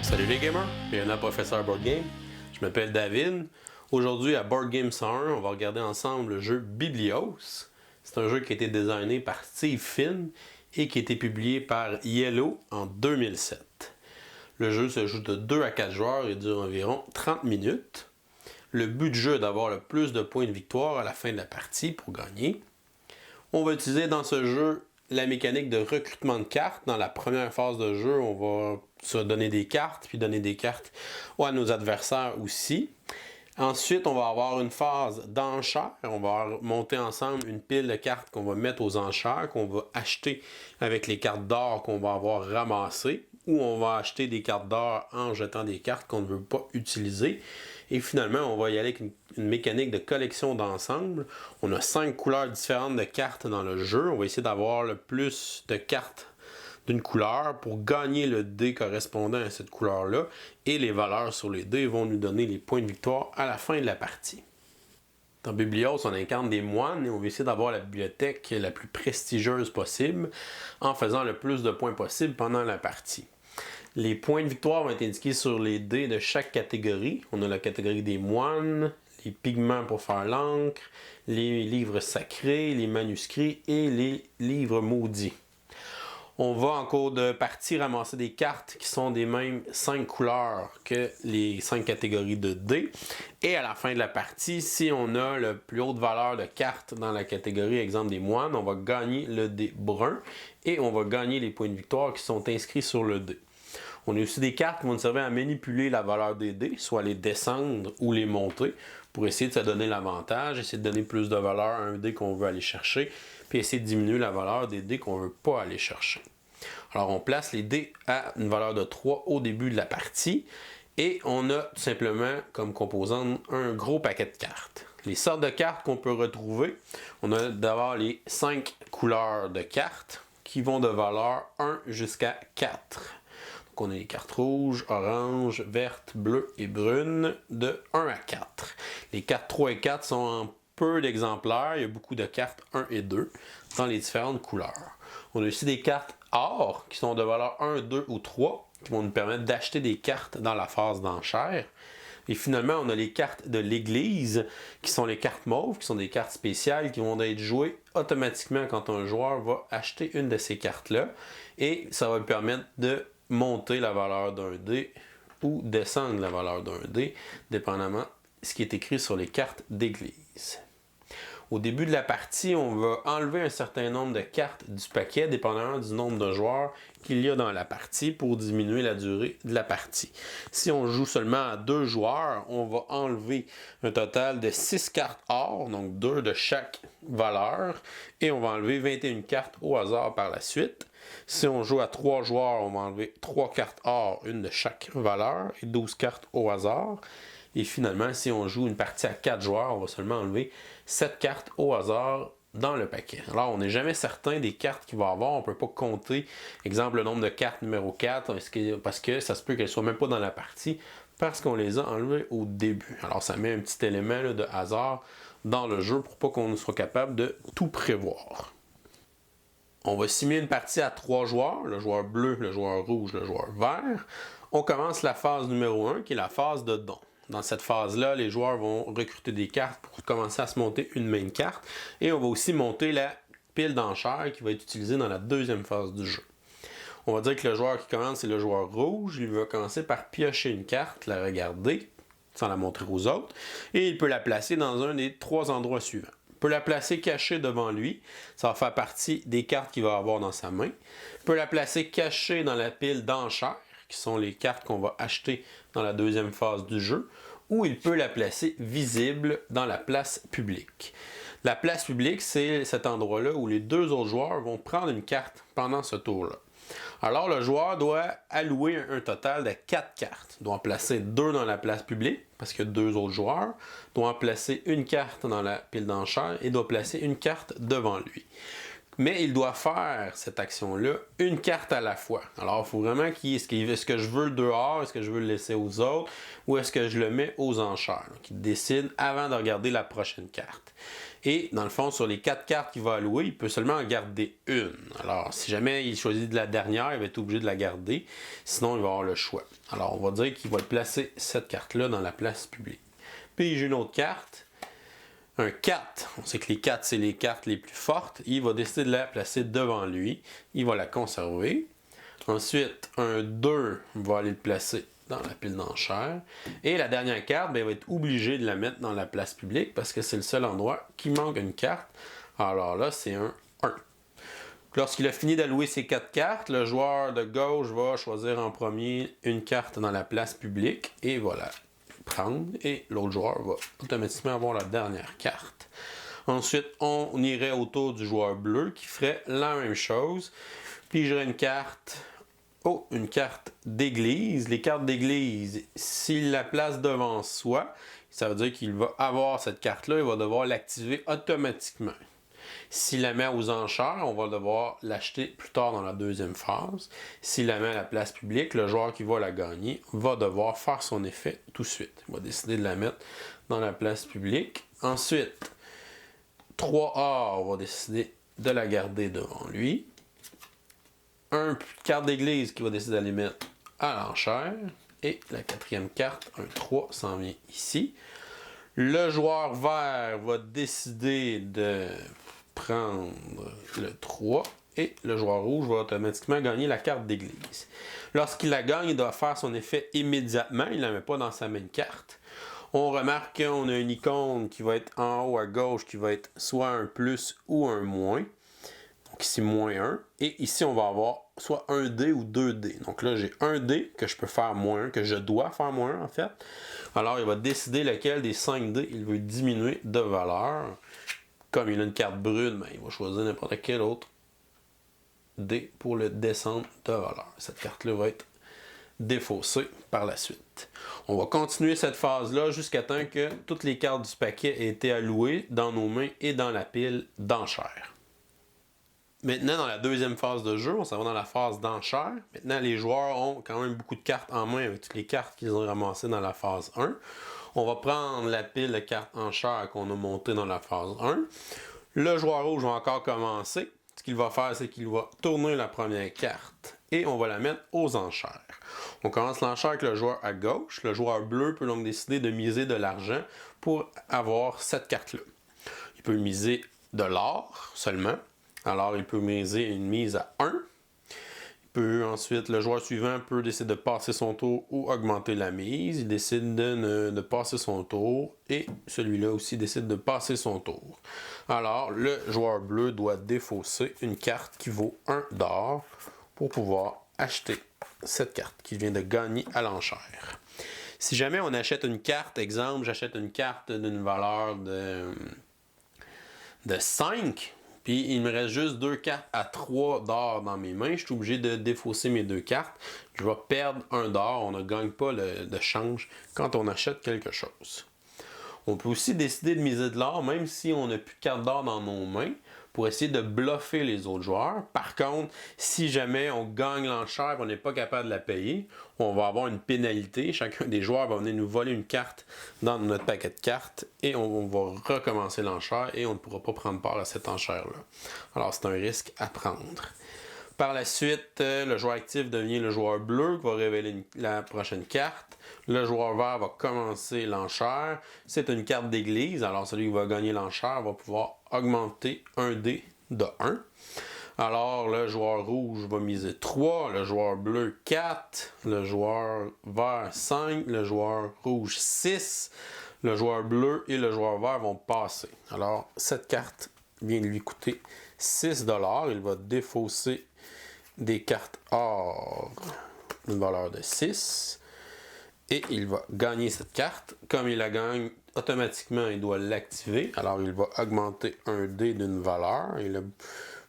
Salut les gamers, bienvenue à Professeur Board Game. Je m'appelle David. Aujourd'hui à Board Game 101, on va regarder ensemble le jeu Biblios. C'est un jeu qui a été designé par Steve Finn et qui a été publié par Yellow en 2007. Le jeu se joue de 2 à 4 joueurs et dure environ 30 minutes. Le but du jeu est d'avoir le plus de points de victoire à la fin de la partie pour gagner. On va utiliser dans ce jeu la mécanique de recrutement de cartes. Dans la première phase de jeu, on va se donner des cartes, puis donner des cartes à nos adversaires aussi. Ensuite, on va avoir une phase d'enchères. On va monter ensemble une pile de cartes qu'on va mettre aux enchères, qu'on va acheter avec les cartes d'or qu'on va avoir ramassées, ou on va acheter des cartes d'or en jetant des cartes qu'on ne veut pas utiliser. Et finalement, on va y aller avec une mécanique de collection d'ensemble. On a 5 couleurs différentes de cartes dans le jeu. On va essayer d'avoir le plus de cartes d'une couleur pour gagner le dé correspondant à cette couleur-là. Et les valeurs sur les dés vont nous donner les points de victoire à la fin de la partie. Dans Biblios, on incarne des moines et on va essayer d'avoir la bibliothèque la plus prestigieuse possible en faisant le plus de points possible pendant la partie. Les points de victoire vont être indiqués sur les dés de chaque catégorie. On a la catégorie des moines, les pigments pour faire l'encre, les livres sacrés, les manuscrits et les livres maudits. On va en cours de partie ramasser des cartes qui sont des mêmes 5 couleurs que les 5 catégories de dés. Et à la fin de la partie, si on a la plus haute valeur de cartes dans la catégorie, exemple des moines, on va gagner le dé brun et on va gagner les points de victoire qui sont inscrits sur le dé. On a aussi des cartes qui vont nous servir à manipuler la valeur des dés, soit les descendre ou les monter, pour essayer de se donner l'avantage, essayer de donner plus de valeur à un dé qu'on veut aller chercher, puis essayer de diminuer la valeur des dés qu'on ne veut pas aller chercher. Alors on place les dés à une valeur de 3 au début de la partie, et on a tout simplement comme composante un gros paquet de cartes. Les sortes de cartes qu'on peut retrouver, on a d'abord les 5 couleurs de cartes qui vont de valeur 1 jusqu'à 4. On a les cartes rouges, oranges, vertes, bleues et brunes de 1 à 4. Les cartes 3 et 4 sont en peu d'exemplaires. Il y a beaucoup de cartes 1 et 2 dans les différentes couleurs. On a aussi des cartes or qui sont de valeur 1, 2 ou 3 qui vont nous permettre d'acheter des cartes dans la phase d'enchère. Et finalement, on a les cartes de l'église qui sont les cartes mauves, qui sont des cartes spéciales qui vont être jouées automatiquement quand un joueur va acheter une de ces cartes-là. Et ça va lui permettre de monter la valeur d'un dé ou descendre la valeur d'un dé, dépendamment de ce qui est écrit sur les cartes d'église. Au début de la partie, on va enlever un certain nombre de cartes du paquet, dépendamment du nombre de joueurs qu'il y a dans la partie pour diminuer la durée de la partie. Si on joue seulement à 2 joueurs, on va enlever un total de 6 cartes or, donc 2 de chaque valeur, et on va enlever 21 cartes au hasard par la suite. Si on joue à 3 joueurs, on va enlever 3 cartes or, une de chaque valeur, et 12 cartes au hasard. Et finalement, si on joue une partie à 4 joueurs, on va seulement enlever 7 cartes au hasard dans le paquet. Alors, on n'est jamais certain des cartes qu'il va avoir. On ne peut pas compter, exemple, le nombre de cartes numéro 4, parce que ça se peut qu'elles ne soient même pas dans la partie, parce qu'on les a enlevées au début. Alors, ça met un petit élément là, de hasard dans le jeu pour pas qu'on soit capable de tout prévoir. On va simuler une partie à 3 joueurs, le joueur bleu, le joueur rouge, le joueur vert. On commence la phase numéro 1, qui est la phase de don. Dans cette phase-là, les joueurs vont recruter des cartes pour commencer à se monter une main carte. Et on va aussi monter la pile d'enchères qui va être utilisée dans la deuxième phase du jeu. On va dire que le joueur qui commence, c'est le joueur rouge. Il va commencer par piocher une carte, la regarder, sans la montrer aux autres. Et il peut la placer dans un des 3 endroits suivants. Il peut la placer cachée devant lui. Ça va faire partie des cartes qu'il va avoir dans sa main. Il peut la placer cachée dans la pile d'enchères, qui sont les cartes qu'on va acheter dans la deuxième phase du jeu, ou il peut la placer visible dans la place publique. La place publique, c'est cet endroit-là où les 2 autres joueurs vont prendre une carte pendant ce tour-là. Alors, le joueur doit allouer un total de 4 cartes. Il doit en placer 2 dans la place publique, parce qu'il y a 2 autres joueurs. Il doit en placer une carte dans la pile d'enchères et doit placer une carte devant lui. Mais il doit faire cette action-là une carte à la fois. Alors, il faut vraiment est-ce que je veux le dehors, est-ce que je veux le laisser aux autres, ou est-ce que je le mets aux enchères. Donc, il décide avant de regarder la prochaine carte. Et dans le fond, sur les 4 cartes qu'il va allouer, il peut seulement en garder une. Alors, si jamais il choisit de la dernière, il va être obligé de la garder. Sinon, il va avoir le choix. Alors, on va dire qu'il va placer cette carte-là dans la place publique. Puis, j'ai une autre carte. Un 4, on sait que les 4, c'est les cartes les plus fortes. Il va décider de la placer devant lui. Il va la conserver. Ensuite, un 2 va aller le placer dans la pile d'enchères. Et la dernière carte, il va être obligé de la mettre dans la place publique parce que c'est le seul endroit qui manque une carte. Alors là, c'est un 1. Lorsqu'il a fini d'allouer ses 4 cartes, le joueur de gauche va choisir en premier une carte dans la place publique et voilà. Prendre et l'autre joueur va automatiquement avoir la dernière carte. Ensuite, on irait autour du joueur bleu qui ferait la même chose. Puis j'aurais une carte d'église. Les cartes d'église, s'il la place devant soi, ça veut dire qu'il va avoir cette carte-là, il va devoir l'activer automatiquement. S'il la met aux enchères, on va devoir l'acheter plus tard dans la deuxième phase. S'il la met à la place publique, le joueur qui va la gagner va devoir faire son effet tout de suite. Il va décider de la mettre dans la place publique. Ensuite, 3A, on va décider de la garder devant lui. Une carte d'église qui va décider d'aller mettre à l'enchère. Et la quatrième carte, un 3, s'en vient ici. Le joueur vert va décider de prendre le 3 et le joueur rouge va automatiquement gagner la carte d'église. Lorsqu'il la gagne, il doit faire son effet immédiatement, il ne la met pas dans sa main carte. On remarque qu'on a une icône qui va être en haut à gauche qui va être soit un plus ou un moins. Donc ici, moins 1. Et ici, on va avoir soit un dé ou 2 dés. Donc là, j'ai un dé que je peux faire moins 1, que je dois faire moins 1 en fait. Alors, il va décider lequel des 5 dés il veut diminuer de valeur. Comme il a une carte brune, il va choisir n'importe quel autre dé pour le descendre de valeur. Cette carte-là va être défaussée par la suite. On va continuer cette phase-là jusqu'à temps que toutes les cartes du paquet aient été allouées dans nos mains et dans la pile d'enchères. Maintenant, dans la deuxième phase de jeu, on s'en va dans la phase d'enchères. Maintenant, les joueurs ont quand même beaucoup de cartes en main avec toutes les cartes qu'ils ont ramassées dans la phase 1. On va prendre la pile de cartes enchères qu'on a montée dans la phase 1. Le joueur rouge va encore commencer. Ce qu'il va faire, c'est qu'il va tourner la première carte et on va la mettre aux enchères. On commence l'enchère avec le joueur à gauche. Le joueur bleu peut donc décider de miser de l'argent pour avoir cette carte-là. Il peut miser de l'or seulement. Alors, il peut miser une mise à 1. Ensuite, le joueur suivant peut décider de passer son tour ou augmenter la mise. Il décide de passer son tour et celui-là aussi décide de passer son tour. Alors, le joueur bleu doit défausser une carte qui vaut 1 d'or pour pouvoir acheter cette carte qu'il vient de gagner à l'enchère. Si jamais on achète une carte, exemple, j'achète une carte d'une valeur de 5, puis il me reste juste 2 cartes à 3 d'or dans mes mains. Je suis obligé de défausser mes 2 cartes. Je vais perdre 1 d'or. On ne gagne pas de change quand on achète quelque chose. On peut aussi décider de miser de l'or, même si on n'a plus de cartes d'or dans nos mains, pour essayer de bluffer les autres joueurs. Par contre, si jamais on gagne l'enchère et on n'est pas capable de la payer, on va avoir une pénalité. Chacun des joueurs va venir nous voler une carte dans notre paquet de cartes et on va recommencer l'enchère et on ne pourra pas prendre part à cette enchère-là. Alors, c'est un risque à prendre. Par la suite, le joueur actif devient le joueur bleu qui va révéler la prochaine carte. Le joueur vert va commencer l'enchère. C'est une carte d'église, alors celui qui va gagner l'enchère va pouvoir augmenter un dé de 1. Alors, le joueur rouge va miser 3, le joueur bleu 4, le joueur vert 5, le joueur rouge 6, le joueur bleu et le joueur vert vont passer. Alors, cette carte vient de lui coûter 6 $. Il va défausser des cartes or d'une valeur de 6 et il va gagner cette carte. Comme il la gagne, automatiquement il doit l'activer. Alors il va augmenter un dé d'une valeur. Il a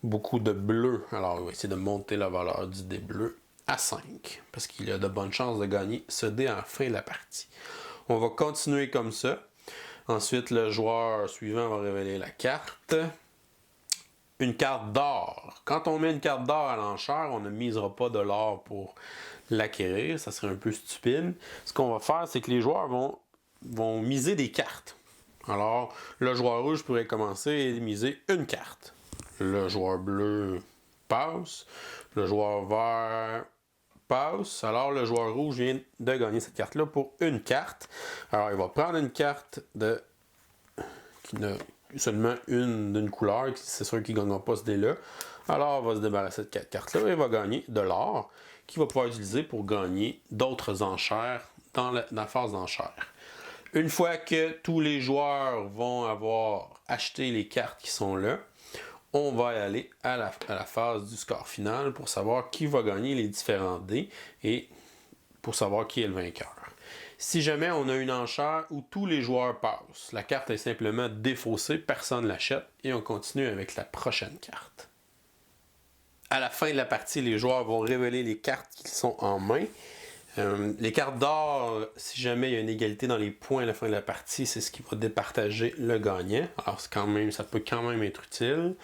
beaucoup de bleu, alors il va essayer de monter la valeur du dé bleu à 5 parce qu'il a de bonnes chances de gagner ce dé à la fin de la partie. On va continuer comme ça. Ensuite, le joueur suivant va révéler la carte. une carte d'or. Quand on met une carte d'or à l'enchère, on ne misera pas de l'or pour l'acquérir. Ça serait un peu stupide. Ce qu'on va faire, c'est que les joueurs vont miser des cartes. Alors, le joueur rouge pourrait commencer et miser une carte. Le joueur bleu passe. Le joueur vert passe. Alors, le joueur rouge vient de gagner cette carte-là pour une carte. Alors, il va prendre une carte qui n'a seulement une d'une couleur. C'est sûr qu'il ne gagnera pas ce dé-là. Alors, il va se débarrasser de cette carte-là et il va gagner de l'or qu'il va pouvoir utiliser pour gagner d'autres enchères dans la phase d'enchères. Une fois que tous les joueurs vont avoir acheté les cartes qui sont là, on va aller à la phase du score final pour savoir qui va gagner les différents dés et pour savoir qui est le vainqueur. Si jamais on a une enchère où tous les joueurs passent, la carte est simplement défaussée, personne ne l'achète et on continue avec la prochaine carte. À la fin de la partie, les joueurs vont révéler les cartes qui sont en main. Les cartes d'or, si jamais il y a une égalité dans les points à la fin de la partie, c'est ce qui va départager le gagnant. Alors ça peut quand même être utile.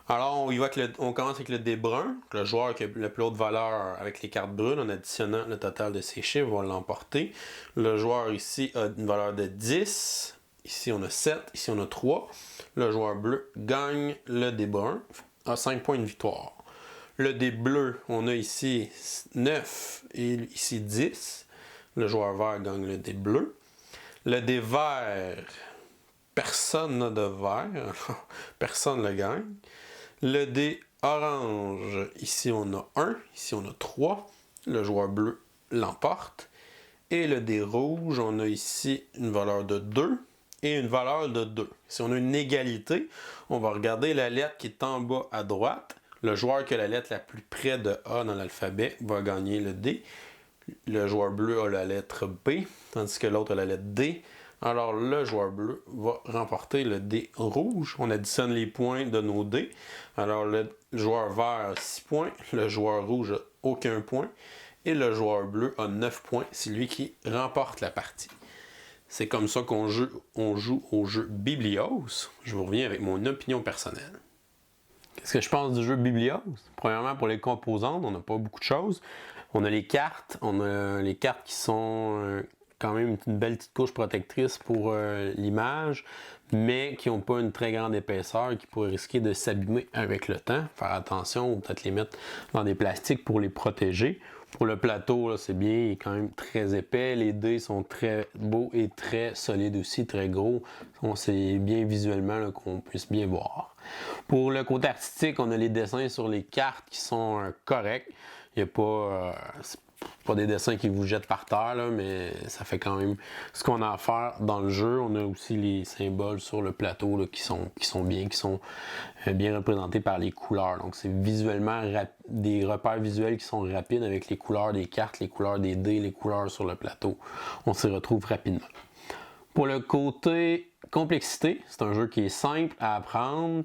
Alors on commence avec le dé brun. Le joueur qui a la plus haute valeur avec les cartes brunes, en additionnant le total de ses chiffres, va l'emporter. Le joueur ici a une valeur de 10. Ici on a 7, ici on a 3. Le joueur bleu gagne le dé brun, a 5 points de victoire. Le dé bleu, on a ici 9 et ici 10. Le joueur vert gagne le dé bleu. Le dé vert, personne n'a de vert, personne ne le gagne. Le dé orange, ici on a 1, ici on a 3. Le joueur bleu l'emporte. Et le dé rouge, on a ici une valeur de 2 et une valeur de 2. Si on a une égalité, on va regarder la lettre qui est en bas à droite. Le joueur qui a la lettre la plus près de A dans l'alphabet va gagner le D. Le joueur bleu a la lettre B, tandis que l'autre a la lettre D. Alors le joueur bleu va remporter le dé rouge. On additionne les points de nos dés. Alors le joueur vert a 6 points, le joueur rouge n'a aucun point et le joueur bleu a 9 points. C'est lui qui remporte la partie. C'est comme ça qu'on joue au jeu Biblios. Je vous reviens avec mon opinion personnelle. Qu'est-ce que je pense du jeu Biblios? Premièrement, pour les composantes, on n'a pas beaucoup de choses. On a les cartes qui sont quand même une belle petite couche protectrice pour l'image, mais qui n'ont pas une très grande épaisseur, qui pourraient risquer de s'abîmer avec le temps. Faire attention, ou peut-être les mettre dans des plastiques pour les protéger. Pour le plateau, là, c'est bien, il est quand même très épais. Les dés sont très beaux et très solides aussi, très gros. C'est bien visuellement là, qu'on puisse bien voir. Pour le côté artistique, on a les dessins sur les cartes qui sont corrects. Il n'y a pas des dessins qui vous jettent par terre, là, mais ça fait quand même ce qu'on a à faire dans le jeu. On a aussi les symboles sur le plateau là, qui sont bien représentés par les couleurs. Donc c'est visuellement des repères visuels qui sont rapides avec les couleurs des cartes, les couleurs des dés, les couleurs sur le plateau. On s'y retrouve rapidement. Pour le côté complexité, c'est un jeu qui est simple à apprendre,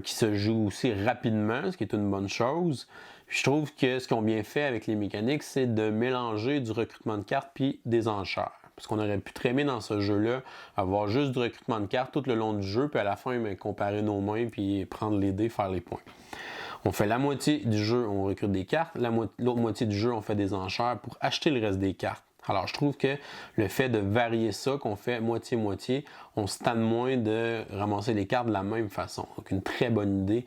qui se joue aussi rapidement, ce qui est une bonne chose. Je trouve que ce qu'ils ont bien fait avec les mécaniques, c'est de mélanger du recrutement de cartes puis des enchères. Parce qu'on aurait pu très bien dans ce jeu-là avoir juste du recrutement de cartes tout le long du jeu, puis à la fin, comparer nos mains puis prendre les dés, faire les points. On fait la moitié du jeu, on recrute des cartes. L'autre moitié du jeu, on fait des enchères pour acheter le reste des cartes. Alors, je trouve que le fait de varier ça, qu'on fait moitié-moitié, on se tanne moins de ramasser les cartes de la même façon. Donc, une très bonne idée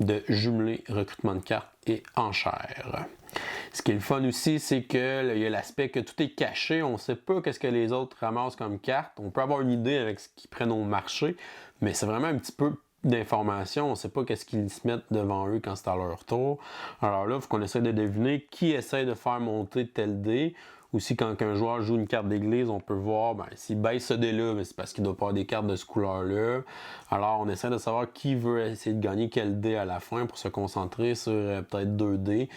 de jumeler recrutement de cartes et enchères. Ce qui est le fun aussi, c'est qu'il y a l'aspect que tout est caché. On ne sait pas qu'est-ce que les autres ramassent comme cartes. On peut avoir une idée avec ce qu'ils prennent au marché, mais c'est vraiment un petit peu d'informations. On ne sait pas qu'est-ce qu'ils se mettent devant eux quand c'est à leur tour. Alors là, il faut qu'on essaie de deviner qui essaie de faire monter tel dé. Aussi, quand un joueur joue une carte d'église, on peut voir, s'il baisse ce dé-là, c'est parce qu'il doit pas avoir des cartes de ce couleur-là. Alors, on essaie de savoir qui veut essayer de gagner quel dé à la fin pour se concentrer sur peut-être 2 dés.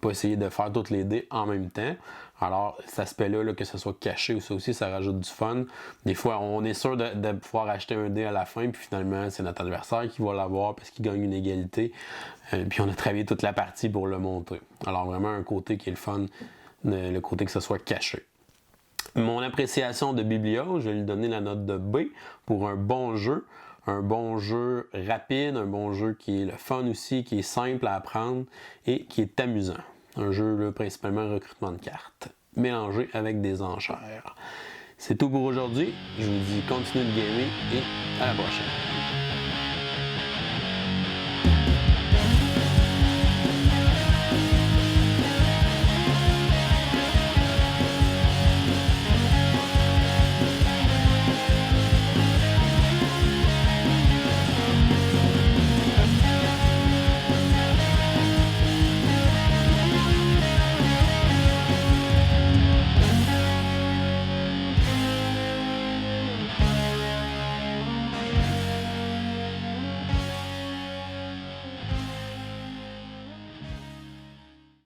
Pas essayer de faire toutes les dés en même temps. Alors, cet aspect-là, là, que ce soit caché ou ça aussi, ça rajoute du fun. Des fois, on est sûr de pouvoir acheter un dé à la fin, puis finalement, c'est notre adversaire qui va l'avoir parce qu'il gagne une égalité. Puis on a travaillé toute la partie pour le monter. Alors, vraiment, un côté qui est le fun, le côté que ce soit caché. Mon appréciation de Biblios, je vais lui donner la note de B pour un bon jeu. Un bon jeu rapide, un bon jeu qui est le fun aussi, qui est simple à apprendre et qui est amusant. Un jeu là, principalement recrutement de cartes, mélangé avec des enchères. C'est tout pour aujourd'hui. Je vous dis continuez de gamer et à la prochaine.